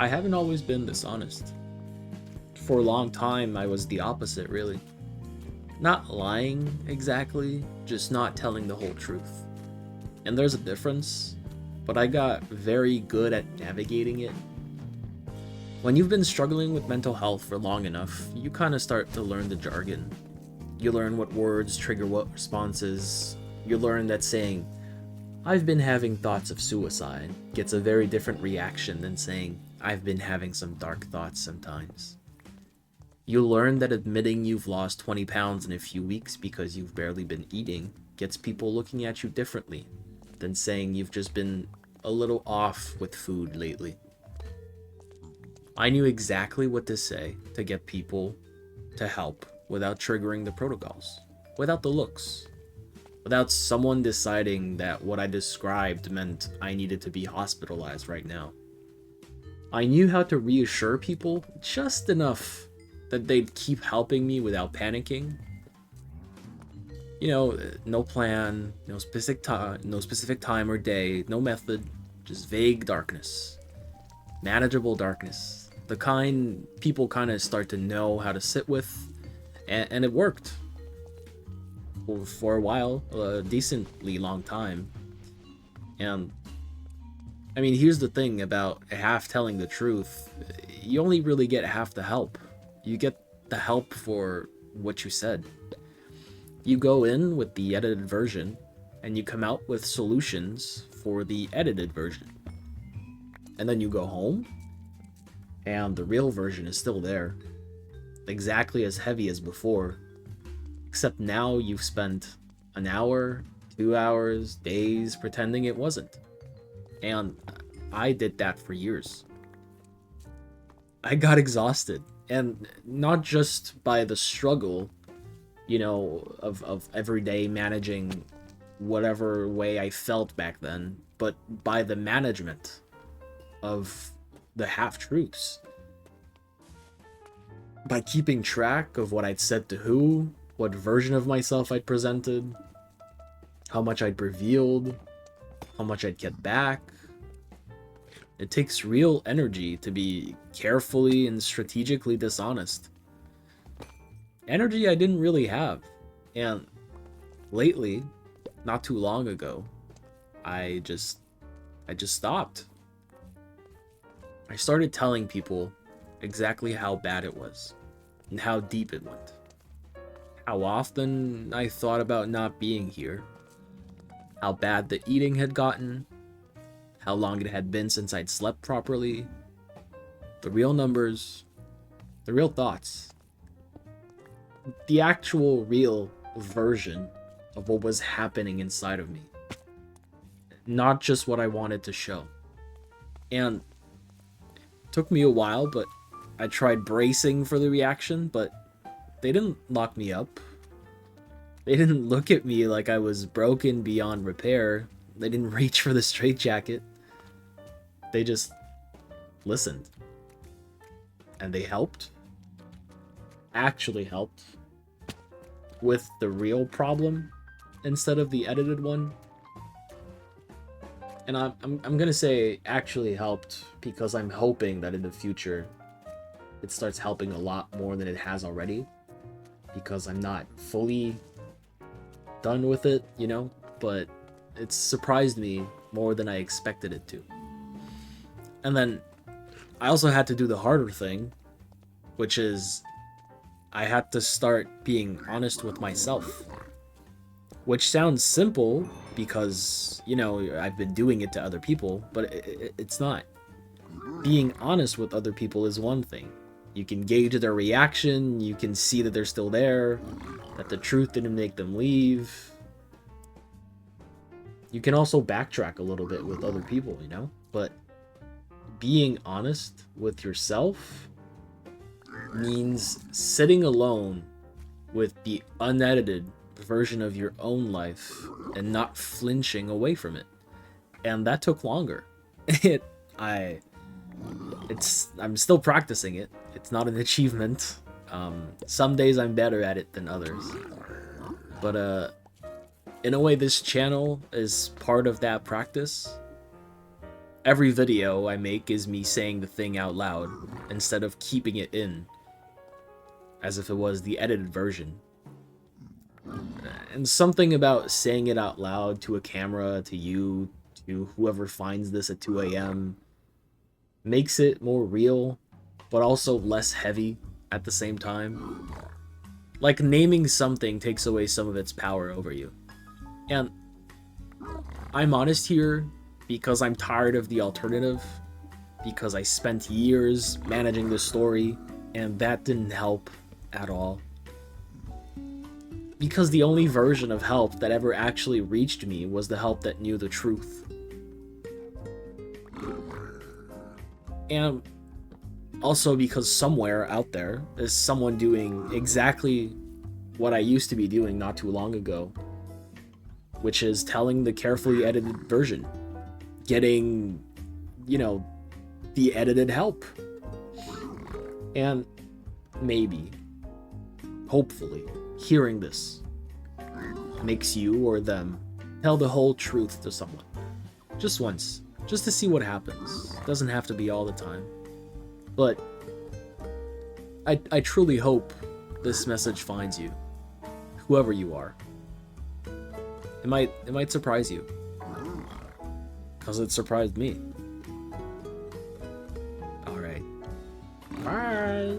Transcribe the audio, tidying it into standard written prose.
I haven't always been this honest. For a long time, I was the opposite, really. Not lying exactly, just not telling the whole truth. And there's a difference, but I got very good at navigating it. When you've been struggling with mental health for long enough, you kind of start to learn the jargon. You learn what words trigger what responses. You learn that saying, "I've been having thoughts of suicide," gets a very different reaction than saying, "I've been having some dark thoughts sometimes." You learn that admitting you've lost 20 pounds in a few weeks because you've barely been eating gets people looking at you differently than saying you've just been a little off with food lately. I knew exactly what to say to get people to help without triggering the protocols, without the looks, without someone deciding that what I described meant I needed to be hospitalized right now. I knew how to reassure people just enough that they'd keep helping me without panicking. You know, no plan, no specific time or day, no method, just vague darkness. Manageable darkness. The kind people kind of start to know how to sit with, and it worked. For a while, a decently long time. And I mean, here's the thing about half telling the truth. You only really get half the help. You get the help for what you said. You go in with the edited version, and you come out with solutions for the edited version. And then you go home, and the real version is still there. Exactly as heavy as before. Except now you've spent an hour, 2 hours, days pretending it wasn't. And I did that for years. I got exhausted. And not just by the struggle, of every day managing whatever way I felt back then, but by the management of the half-truths. By keeping track of what I'd said to who, what version of myself I'd presented, how much I'd revealed, how much I'd kept back. It takes real energy to be carefully and strategically dishonest. Energy I didn't really have. And lately, not too long ago, I just stopped. I started telling people exactly how bad it was and how deep it went. How often I thought about not being here. How bad the eating had gotten. How long it had been since I'd slept properly. The real numbers. The real thoughts. The actual real version of what was happening inside of me. Not just what I wanted to show. And it took me a while, but I tried bracing for the reaction, but they didn't lock me up. They didn't look at me like I was broken beyond repair. They didn't reach for the straitjacket. They just listened. And they helped. Actually helped. With the real problem instead of the edited one. And I'm gonna say actually helped because I'm hoping that in the future it starts helping a lot more than it has already. Because I'm not fully done with it, but it's surprised me more than I expected it to. And then I also had to do the harder thing, which is I had to start being honest with myself. Which sounds simple because, I've been doing it to other people, but it's not. Being honest with other people is one thing. You can gauge their reaction, you can see that they're still there, that the truth didn't make them leave. You can also backtrack a little bit with other people, But being honest with yourself means sitting alone with the unedited version of your own life and not flinching away from it. And that took longer. I'm still practicing it. It's not an achievement. Some days I'm better at it than others. But in a way, this channel is part of that practice. Every video I make is me saying the thing out loud, instead of keeping it in, as if it was the edited version. And something about saying it out loud to a camera, to you, to whoever finds this at 2 a.m., makes it more real, but also less heavy at the same time. Like, naming something takes away some of its power over you. And I'm honest here because I'm tired of the alternative, because I spent years managing this story, and that didn't help at all. Because the only version of help that ever actually reached me was the help that knew the truth. And also because somewhere out there is someone doing exactly what I used to be doing not too long ago, which is telling the carefully edited version, getting, you know, the edited help. And maybe, hopefully, hearing this makes you or them tell the whole truth to someone. Just once. Just to see what happens. Doesn't have to be all the time. But I truly hope this message finds you. Whoever you are. It might surprise you. Because it surprised me. Alright. Bye!